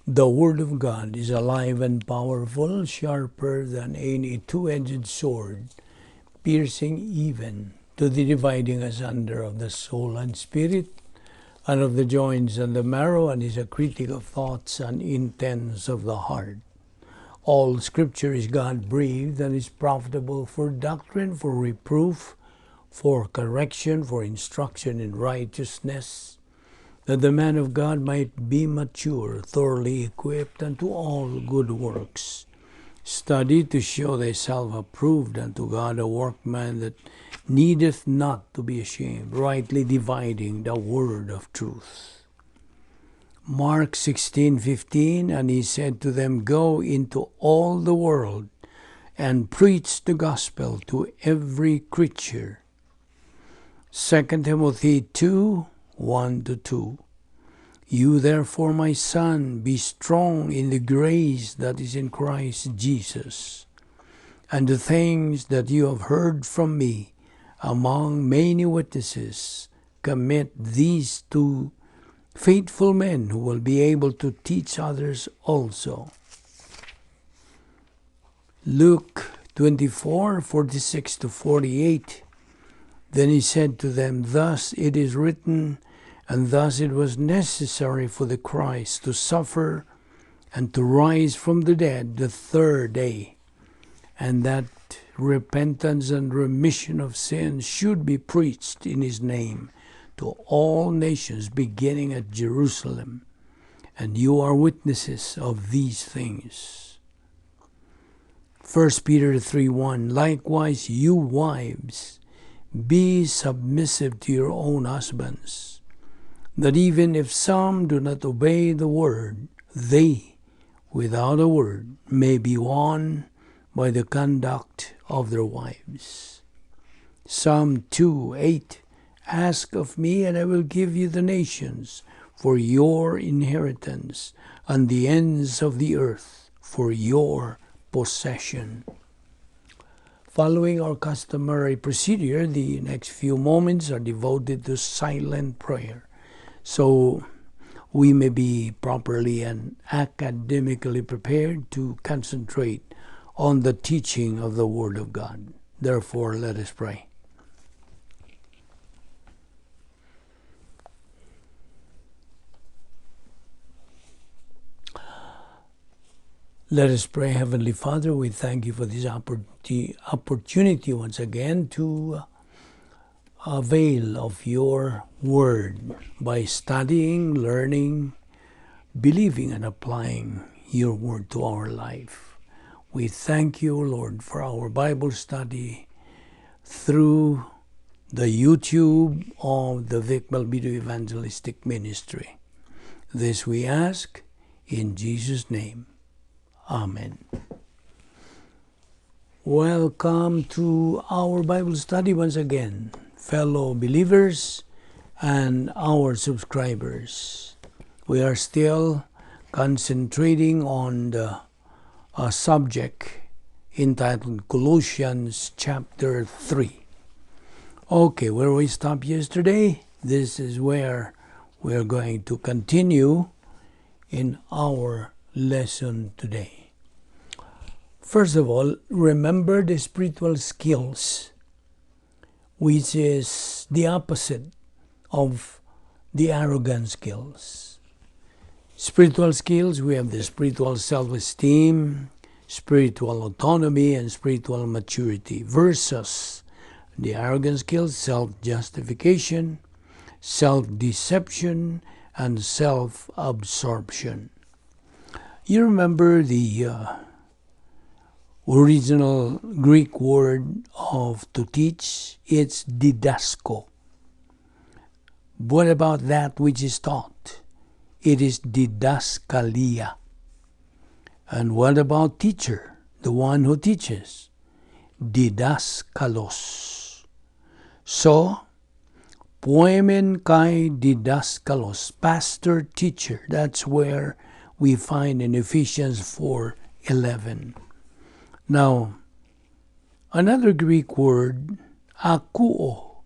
The Word of God is alive and powerful, sharper than any two-edged sword, piercing even to the dividing asunder of the soul and spirit, and of the joints and the marrow, and is a critic of thoughts and intents of the heart. All Scripture is God-breathed and is profitable for doctrine, for reproof, for correction, for instruction in righteousness, that the man of God might be mature, thoroughly equipped unto all good works. Study to show thyself approved unto God, a workman that needeth not to be ashamed, rightly dividing the word of truth. Mark 16:15, and he said to them, Go into all the world and preach the gospel to every creature. 2 Timothy 2:1-2. You therefore, my son, be strong in the grace that is in Christ Jesus, and the things that you have heard from me among many witnesses, commit these to faithful men who will be able to teach others also. Luke 24:46-48. Then he said to them, Thus it is written, and thus it was necessary for the Christ to suffer and to rise from the dead the third day, and that repentance and remission of sins should be preached in his name to all nations, beginning at Jerusalem. And you are witnesses of these things. 1 Peter 3:1. Likewise, you wives, be submissive to your own husbands, that even if some do not obey the word, they, without a word, may be won by the conduct of their wives. Psalm 2:8. Ask of me, and I will give you the nations for your inheritance, and the ends of the earth for your possession. Following our customary procedure, the next few moments are devoted to silent prayer, so we may be properly and academically prepared to concentrate on the teaching of the Word of God. Therefore, let us pray. Let us pray. Heavenly Father, we thank you for this opportunity once again to avail of your word by studying, learning, believing, and applying your word to our life. We thank you, Lord, for our Bible study through the YouTube of the Vic Balbido Evangelistic Ministry. This we ask in Jesus' name. Amen. Welcome to our Bible study once again, fellow believers and our subscribers. We are still concentrating on the subject entitled Colossians chapter 3. Okay, where we stopped yesterday, this is where we're going to continue in our lesson today. First of all, remember the spiritual skills, which is the opposite of the arrogant skills. Spiritual skills, we have the spiritual self-esteem, spiritual autonomy, and spiritual maturity, versus the arrogant skills, self-justification, self-deception, and self-absorption. You remember the original Greek word of to teach? It's didasko. What about that which is taught? It is didaskalia. And what about teacher, the one who teaches? Didaskalos. So, poemen kai didaskalos, pastor, teacher. That's where we find in Ephesians 4:11. Now, another Greek word, akuo,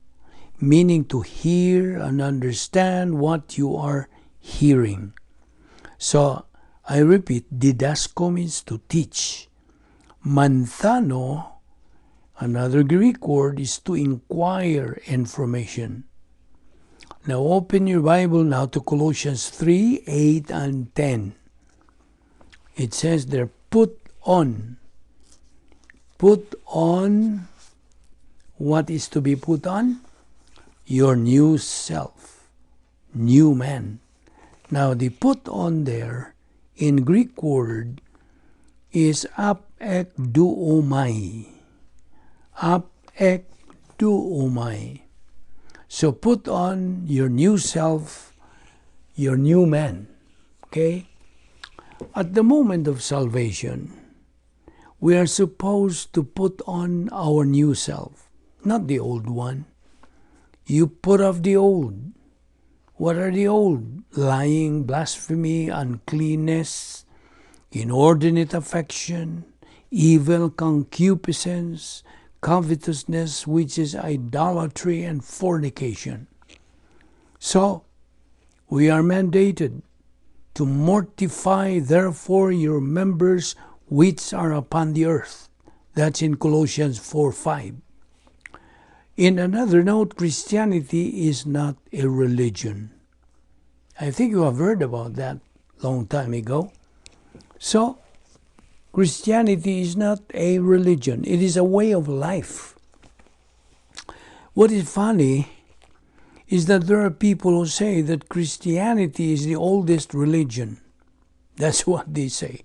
meaning to hear and understand what you are hearing. So, I repeat, didasko means to teach. Manthano, another Greek word, is to inquire information. Now open your Bible now to Colossians 3, 8, and 10. It says there, put on. Put on, what is to be put on? Your new self, new man. Now the put on there in Greek word is apekduomai. Apekduomai. So put on your new self, your new man. Okay? At the moment of salvation, we are supposed to put on our new self, not the old one. You put off the old. What are the old? Lying, blasphemy, uncleanness, inordinate affection, evil concupiscence, covetousness, which is idolatry and fornication. So, we are mandated to mortify therefore your members which are upon the earth. That's in Colossians 4:5. In another note, Christianity is not a religion. I think you have heard about that long time ago. So, Christianity is not a religion. It is a way of life. What is funny is that there are people who say that Christianity is the oldest religion. That's what they say.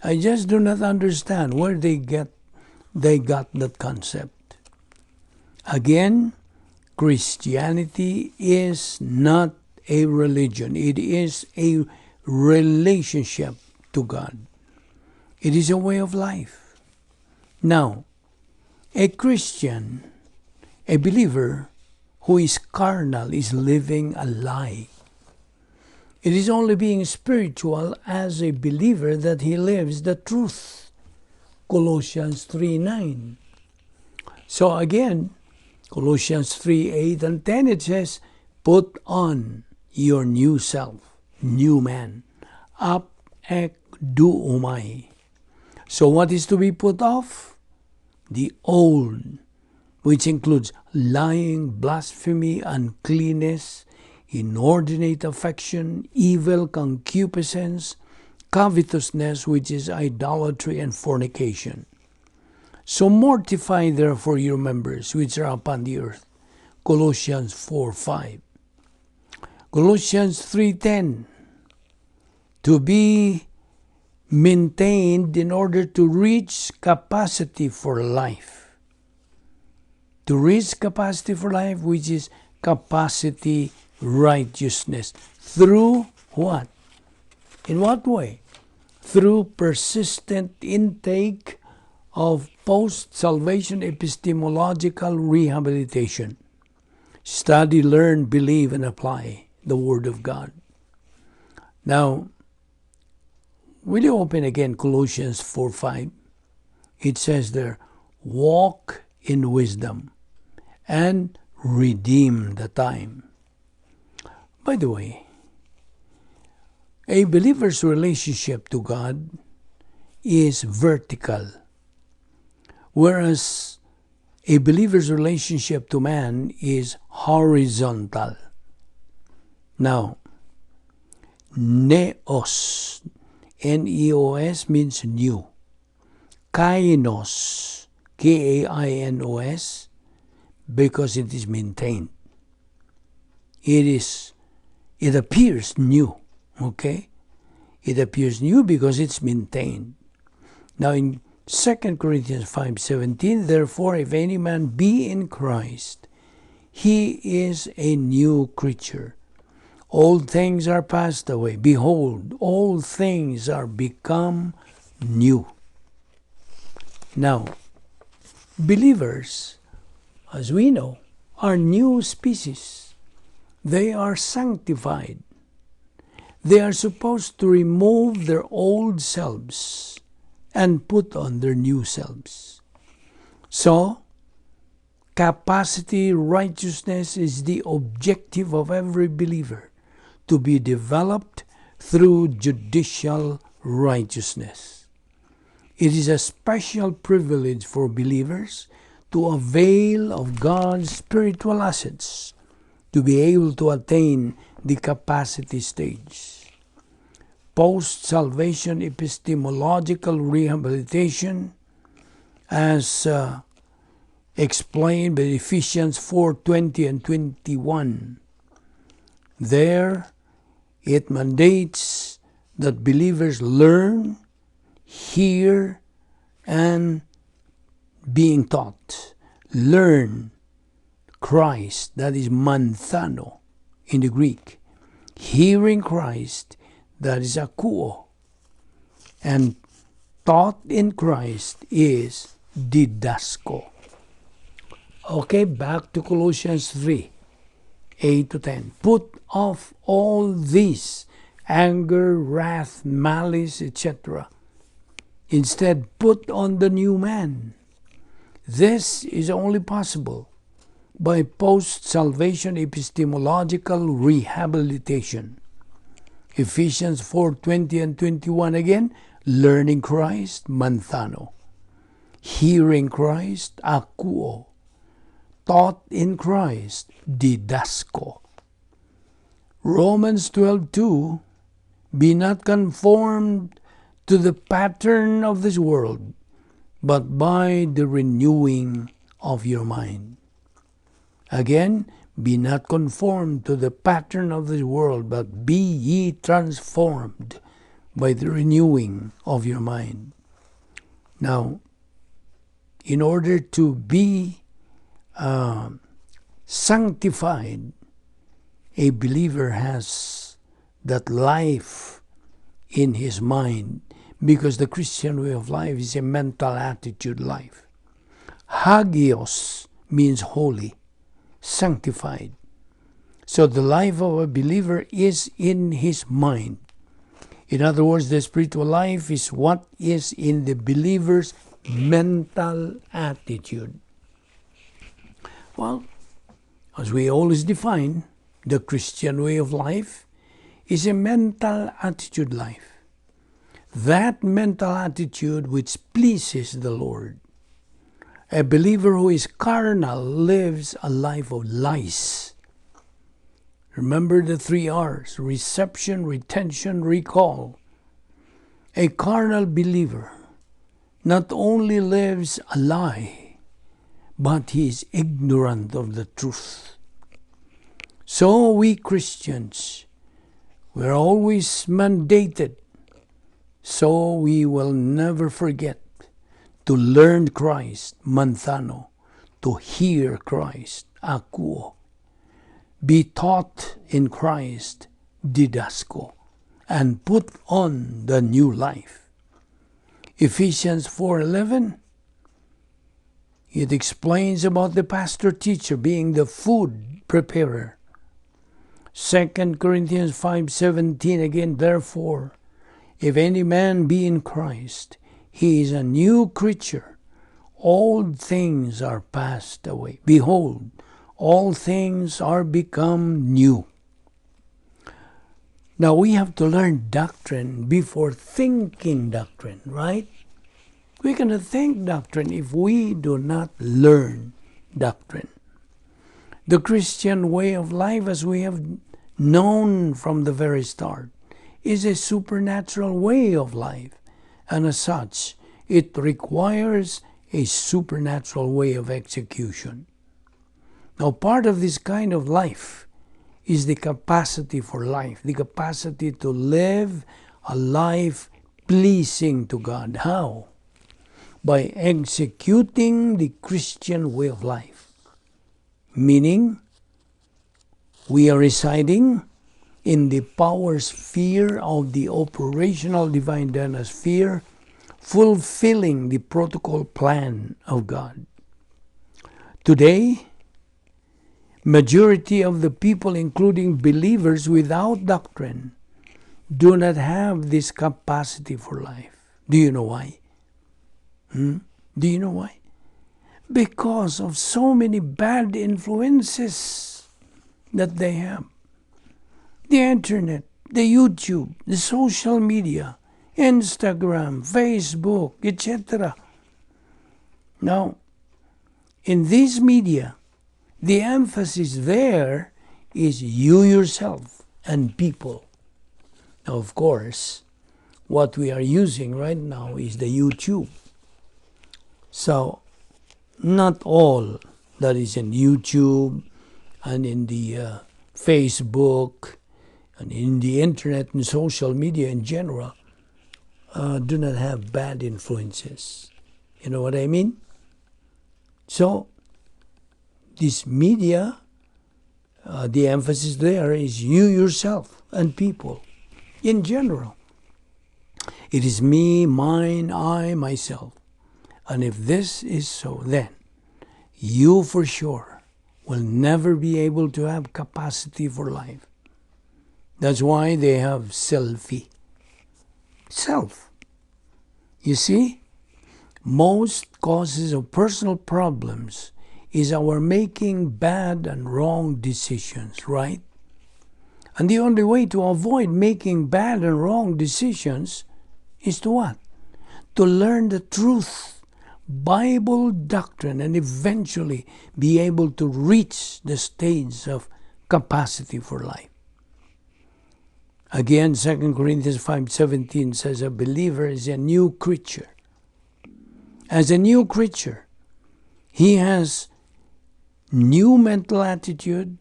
I just do not understand where they got that concept. Again, Christianity is not a religion. It is a relationship to God. It is a way of life. Now, a Christian, a believer who is carnal is living a lie. It is only being spiritual as a believer that he lives the truth. Colossians 3:9. So again, Colossians 3:8 and 10, it says, put on your new self, new man. Apekduomai. So what is to be put off? The old, which includes lying, blasphemy, uncleanness, inordinate affection, evil concupiscence, covetousness, which is idolatry and fornication. So mortify therefore your members which are upon the earth. Colossians 4:5. Colossians 3:10. To be maintained in order to reach capacity for life. To reach capacity for life, which is capacity righteousness. Through what? In what way? Through persistent intake of post-salvation epistemological rehabilitation. Study, learn, believe, and apply the Word of God. Now, will you open again Colossians 4:5? It says there, walk in wisdom and redeem the time. By the way, a believer's relationship to God is vertical, whereas a believer's relationship to man is horizontal. Now, neos, N-E-O-S means new. Kainos, K-A-I-N-O-S, because it is maintained. It appears new, okay? It appears new because it's maintained. Now in 2 Corinthians 5:17, therefore if any man be in Christ, he is a new creature. Old things are passed away. Behold, all things are become new. Now, believers, as we know, are new species. They are sanctified. They are supposed to remove their old selves and put on their new selves. So, capacity righteousness is the objective of every believer, to be developed through judicial righteousness. It is a special privilege for believers to avail of God's spiritual assets to be able to attain the capacity stage. Post-salvation epistemological rehabilitation, as explained by Ephesians 4:20 and 21. There, it mandates that believers learn, hear, and being taught. Learn Christ, that is manthano in the Greek. Hearing Christ, that is akuo. And taught in Christ is didasko. Okay, back to Colossians 3, 8 to 10. Put off all these, anger, wrath, malice, etc. Instead, put on the new man. This is only possible by post-salvation epistemological rehabilitation. Ephesians 4:20 and 21 again, learning Christ, manthano. Hearing Christ, akuo. Taught in Christ, didasko. Romans 12:2, be not conformed to the pattern of this world, but by the renewing of your mind. Again, be not conformed to the pattern of this world, but be ye transformed by the renewing of your mind. Now, in order to be sanctified, a believer has that life in his mind, because the Christian way of life is a mental attitude life. Hagios means holy, sanctified. So the life of a believer is in his mind. In other words, the spiritual life is what is in the believer's mental attitude. Well, as we always define, the Christian way of life is a mental attitude life. That mental attitude which pleases the Lord. A believer who is carnal lives a life of lies. Remember the 3 R's: reception, retention, recall. A carnal believer not only lives a lie, but he is ignorant of the truth. So we Christians, we're always mandated, so we will never forget to learn Christ, manthano, to hear Christ, akuo, be taught in Christ, didasko, and put on the new life. Ephesians 4:11, it explains about the pastor-teacher being the food preparer. 2 Corinthians 5:17 again, therefore, if any man be in Christ, he is a new creature. Old things are passed away. Behold, all things are become new. Now we have to learn doctrine before thinking doctrine, right? We cannot think doctrine if we do not learn doctrine. The Christian way of life, as we have known from the very start, is a supernatural way of life. And as such, it requires a supernatural way of execution. Now, part of this kind of life is the capacity for life, the capacity to live a life pleasing to God. How? By executing the Christian way of life. Meaning, we are residing in the power sphere of the operational divine sphere, fulfilling the protocol plan of God. Today, majority of the people, including believers without doctrine, do not have this capacity for life. Do you know why? Do you know why? Because of so many bad influences that they have. The internet, the YouTube, the social media, Instagram, Facebook, etc. Now, in this media, the emphasis there is you yourself and people. Now, of course, what we are using right now is the YouTube. So, not all that is in YouTube and in the Facebook and in the internet and social media in general do not have bad influences. You know what I mean? So, this media, the emphasis there is you yourself and people in general. It is me, mine, I, myself. And if this is so, then you for sure will never be able to have capacity for life. That's why they have selfie. Self. You see, most causes of personal problems is our making bad and wrong decisions, right? And the only way to avoid making bad and wrong decisions is to what? To learn the truth, Bible doctrine, and eventually be able to reach the stage of capacity for life. Again, 2 Corinthians 5:17 says a believer is a new creature. As a new creature, he has new mental attitude,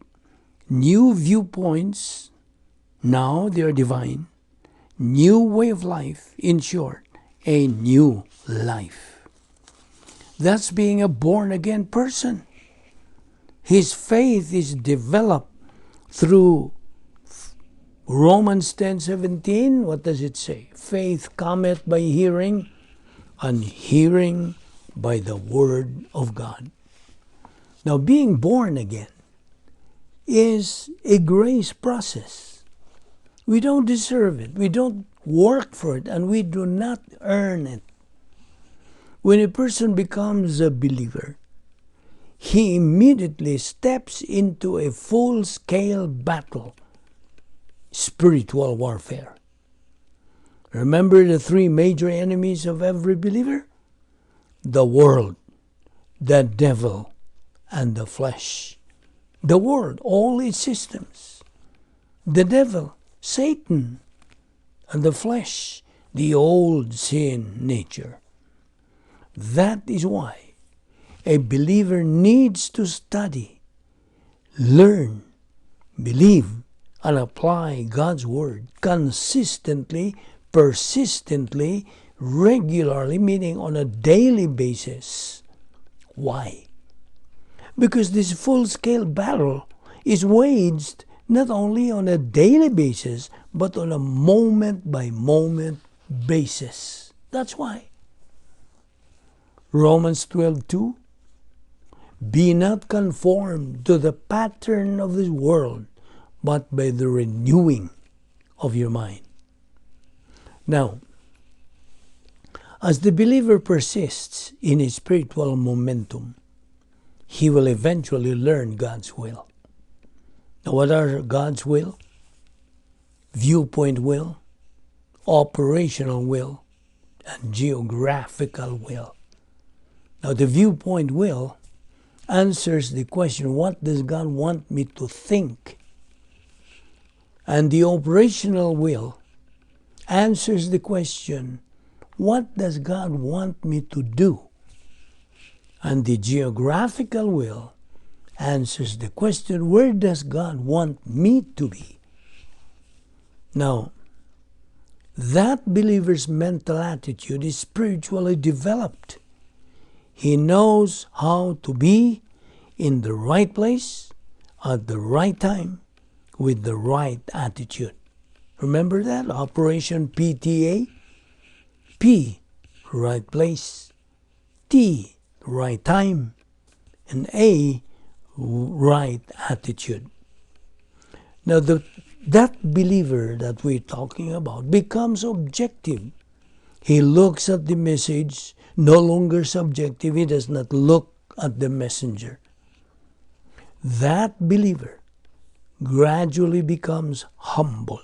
new viewpoints, now they are divine, new way of life, in short, a new life. That's being a born-again person. His faith is developed through Romans 10:17. What does it say? Faith cometh by hearing, and hearing by the word of God. Now, being born again is a grace process. We don't deserve it. We don't work for it, and we do not earn it. When a person becomes a believer, he immediately steps into a full-scale battle, spiritual warfare. Remember the three major enemies of every believer? The world, the devil, and the flesh. The world, all its systems. The devil, Satan, and the flesh, the old sin nature. That is why a believer needs to study, learn, believe, and apply God's Word consistently, persistently, regularly, meaning on a daily basis. Why? Because this full-scale battle is waged not only on a daily basis, but on a moment-by-moment basis. That's why. Romans 12:2, be not conformed to the pattern of this world, but by the renewing of your mind. Now, as the believer persists in his spiritual momentum, he will eventually learn God's will. Now, what are God's will? Viewpoint will, operational will, and geographical will. Now, the viewpoint will answers the question, what does God want me to think? And the operational will answers the question, what does God want me to do? And the geographical will answers the question, where does God want me to be? Now, that believer's mental attitude is spiritually developed. He knows how to be in the right place at the right time with the right attitude. Remember that? Operation PTA? P, right place. T, right time. And A, right attitude. Now, that believer that we're talking about becomes objective. He looks at the message, no longer subjective. He does not look at the messenger. That believer gradually becomes humble,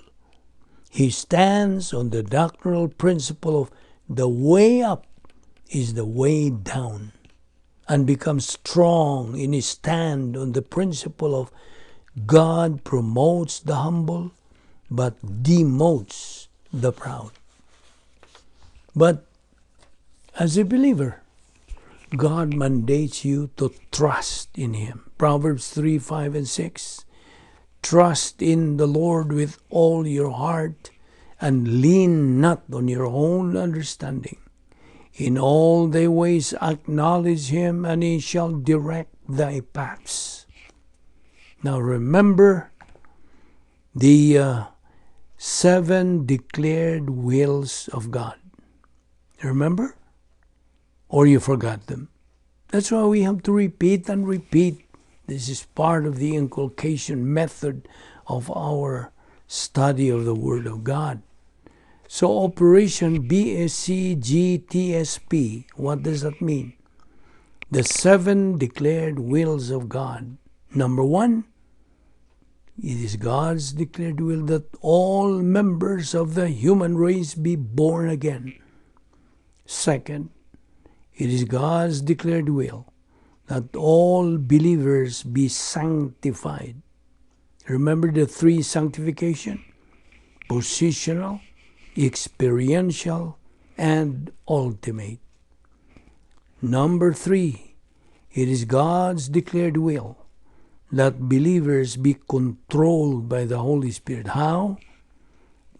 He stands on the doctrinal principle of the way up is the way down, and becomes strong in his stand on the principle of God promotes the humble but demotes the proud. But as a believer, God mandates you to trust in Him. Proverbs 3, 5, and 6. Trust in the Lord with all your heart, and lean not on your own understanding. In all thy ways acknowledge Him, and He shall direct thy paths. Now remember the 7 declared wills of God. Remember? Or you forgot them? That's why we have to repeat and repeat. This is part of the inculcation method of our study of the Word of God. So Operation BSCGTSP, what does that mean? The 7 declared wills of God. Number 1, it is God's declared will that all members of the human race be born again. Second, it is God's declared will that all believers be sanctified. Remember the 3 sanctification? Positional, experiential, and ultimate. Number 3, it is God's declared will that believers be controlled by the Holy Spirit. How?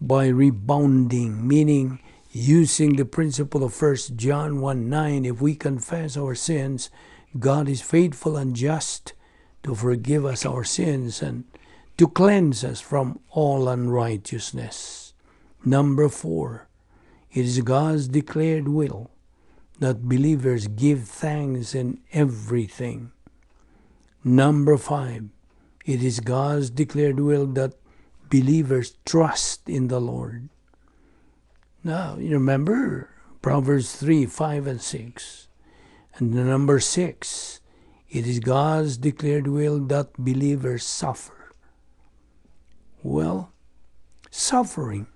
By rebounding, meaning using the principle of 1 John 1:9, if we confess our sins, God is faithful and just to forgive us our sins and to cleanse us from all unrighteousness. Number 4, it is God's declared will that believers give thanks in everything. Number 5, it is God's declared will that believers trust in the Lord. Now, you remember Proverbs 3, 5, and 6. And the number 6, it is God's declared will that believers suffer. Well, suffering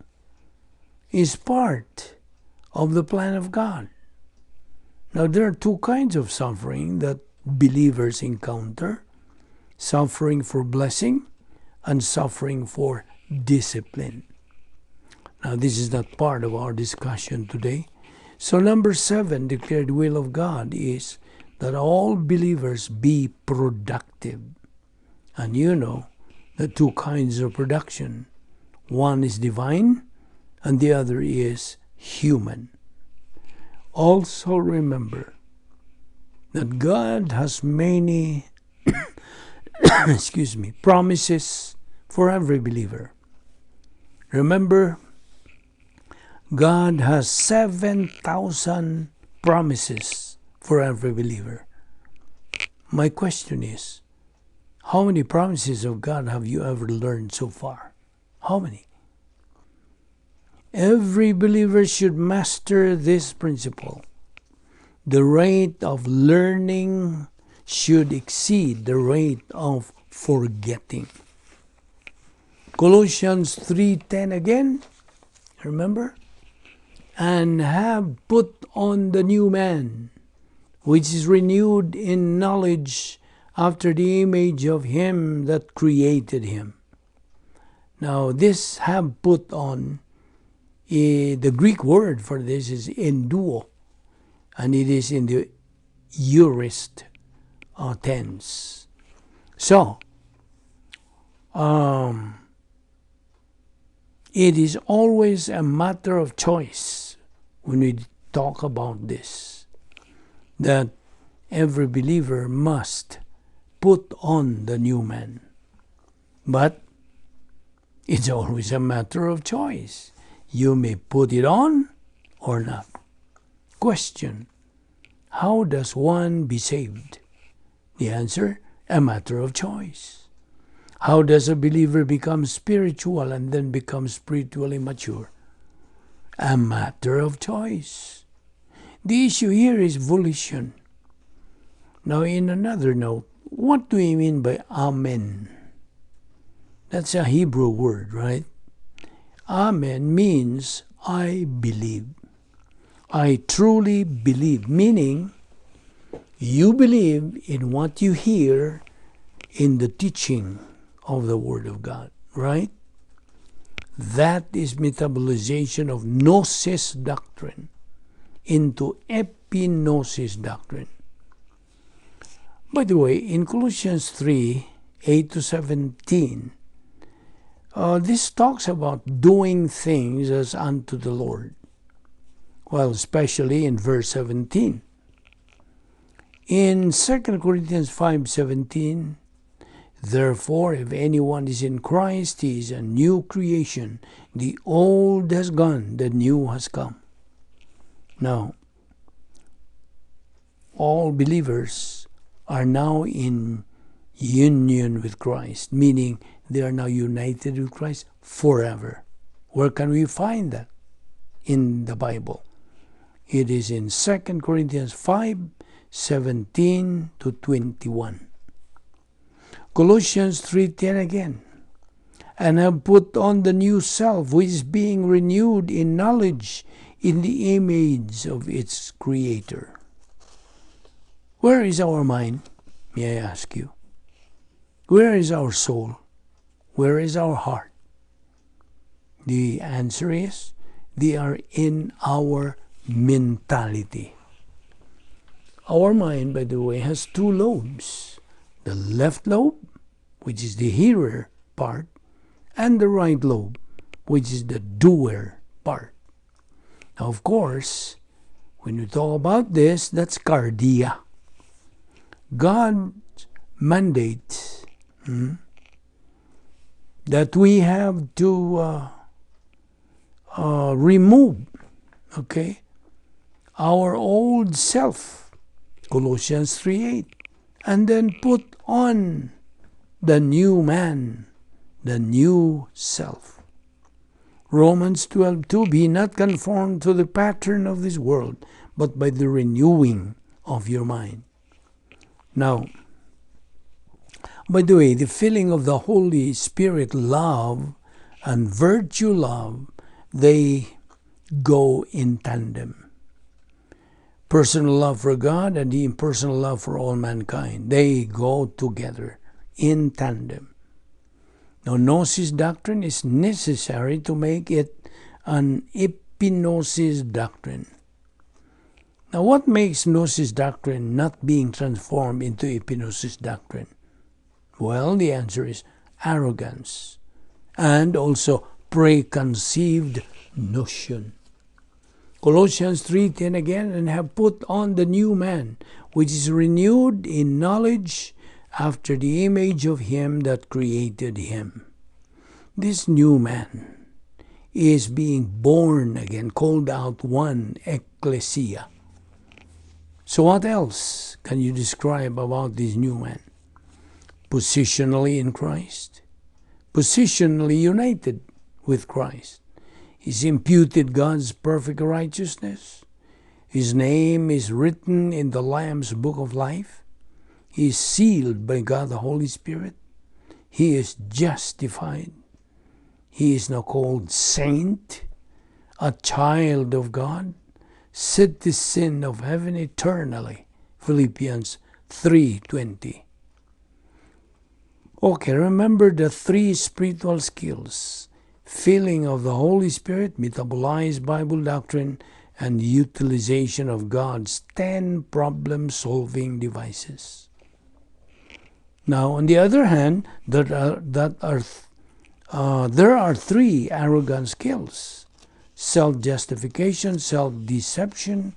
is part of the plan of God. Now, there are 2 kinds of suffering that believers encounter: suffering for blessing and suffering for discipline. Now, this is not part of our discussion today. So number 7, declared will of God, is that all believers be productive. And you know the 2 kinds of production. One is divine and the other is human. Also remember that God has many promises for every believer. Remember, God has 7,000 promises for every believer. My question is, how many promises of God have you ever learned so far? How many? Every believer should master this principle. The rate of learning should exceed the rate of forgetting. Colossians 3:10 again, remember? And have put on the new man, which is renewed in knowledge after the image of him that created him. Now, this have put on, the Greek word for this is enduo, and it is in the aorist tense. So, it is always a matter of choice when we talk about this, that every believer must put on the new man. But it's always a matter of choice. You may put it on or not. Question: how does one be saved? The answer: a matter of choice. How does a believer become spiritual and then become spiritually mature? A matter of choice. The issue here is volition. Now, in another note, what do we mean by amen? That's a Hebrew word, right? Amen means I believe. I truly believe, meaning you believe in what you hear in the teaching of the Word of God, right? That is metabolization of gnosis doctrine into epignosis doctrine. By the way, in Colossians 3, 8 to 17, this talks about doing things as unto the Lord. Well, especially in verse 17. In 2 Corinthians 5:17, therefore, if anyone is in Christ, he is a new creation. The old has gone, the new has come. Now, all believers are now in union with Christ, meaning they are now united with Christ forever. Where can we find that? In the Bible. It is in 2 Corinthians 5:17 to 21. Colossians 3:10 again. And have put on the new self, which is being renewed in knowledge in the image of its creator. Where is our mind, may I ask you? Where is our soul? Where is our heart? The answer is, they are in our mentality. Our mind, by the way, has two lobes. The left lobe, which is the hearer part, and the right lobe, which is the doer part. Now, of course, when we talk about this, that's cardia. God mandates that we have to remove, our old self, Colossians 3:8, and then put on the new man, the new self. Romans 12:2, be not conformed to the pattern of this world, but by the renewing of your mind. Now, by the way, the filling of the Holy Spirit love and virtue love, they go in tandem. Personal love for God and the impersonal love for all mankind, they go together in tandem. Now, gnosis doctrine is necessary to make it an epignosis doctrine. Now, what makes gnosis doctrine not being transformed into epignosis doctrine? Well, the answer is arrogance and also preconceived notion. Colossians 3:10 again, and have put on the new man, which is renewed in knowledge after the image of him that created him. This new man is being born again, called out one, ecclesia. So what else can you describe about this new man? Positionally in Christ, positionally united with Christ. He's imputed God's perfect righteousness. His name is written in the Lamb's book of life. He is sealed by God the Holy Spirit. He is justified. He is now called saint, a child of God, citizen of heaven eternally. Philippians 3:20. Okay, remember the three spiritual skills: filling of the Holy Spirit, metabolized Bible doctrine, and utilization of God's 10 problem-solving devices. Now, on the other hand, there are three arrogant skills: self-justification, self-deception,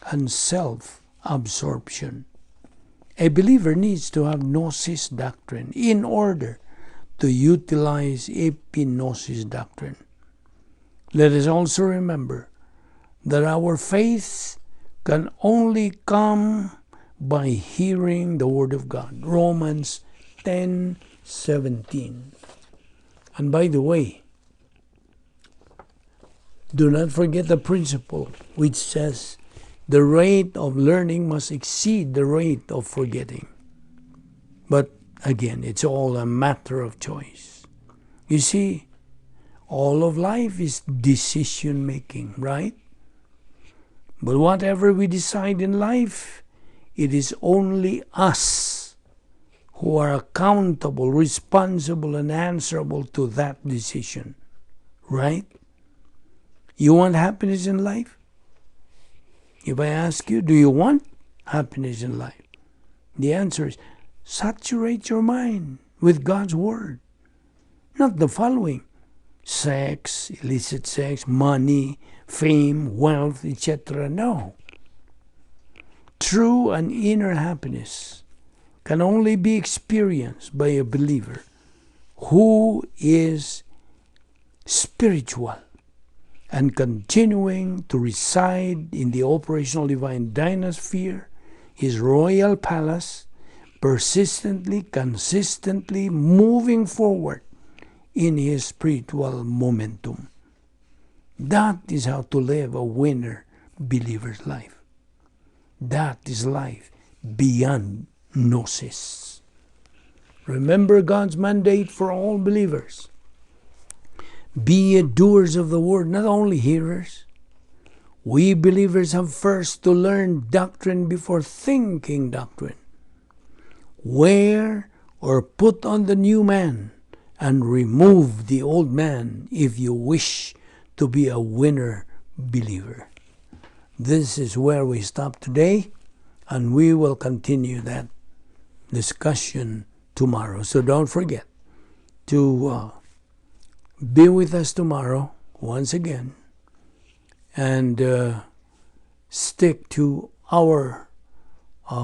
and self-absorption. A believer needs to have gnosis doctrine in order to utilize epignosis doctrine. Let us also remember that our faith can only come by hearing the Word of God. Romans 10:17. And by the way, do not forget the principle which says the rate of learning must exceed the rate of forgetting. But again, it's all a matter of choice. You see, All of life is decision making, right? But whatever we decide in life, it is only us who are accountable, responsible, and answerable to that decision, right? You want happiness in life? If I ask you, do you want happiness in life? The answer is, saturate your mind with God's Word. Not the following: sex, illicit sex, money, fame, wealth, etc. No. True and inner happiness can only be experienced by a believer who is spiritual and continuing to reside in the operational divine dynasphere, his royal palace, persistently, consistently moving forward in his spiritual momentum. That is how to live a winner believer's life. That is life beyond gnosis. Remember God's mandate for all believers. Be ye doers of the word, not only hearers. We believers have first to learn doctrine before thinking doctrine. Wear or put on the new man and remove the old man if you wish to be a winner believer. This is where we stop today, and we will continue that discussion tomorrow. So don't forget to be with us tomorrow once again, and stick to our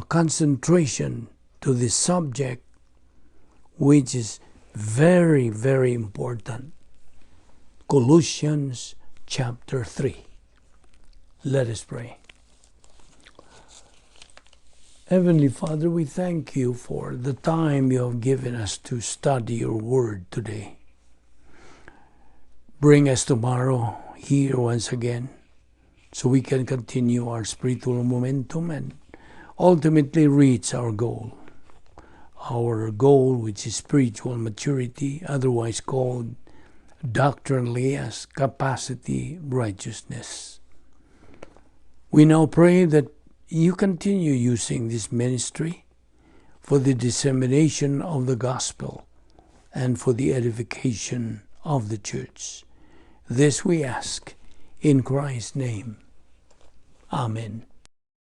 concentration to this subject, which is very, very important. Colossians chapter 3. Let us pray. Heavenly Father, we thank you for the time you have given us to study your word today. Bring us tomorrow here once again so we can continue our spiritual momentum and ultimately reach our goal. Our goal, which is spiritual maturity, otherwise called doctrinally as capacity righteousness. We now pray that you continue using this ministry for the dissemination of the gospel and for the edification of the church. This we ask in Christ's name. Amen.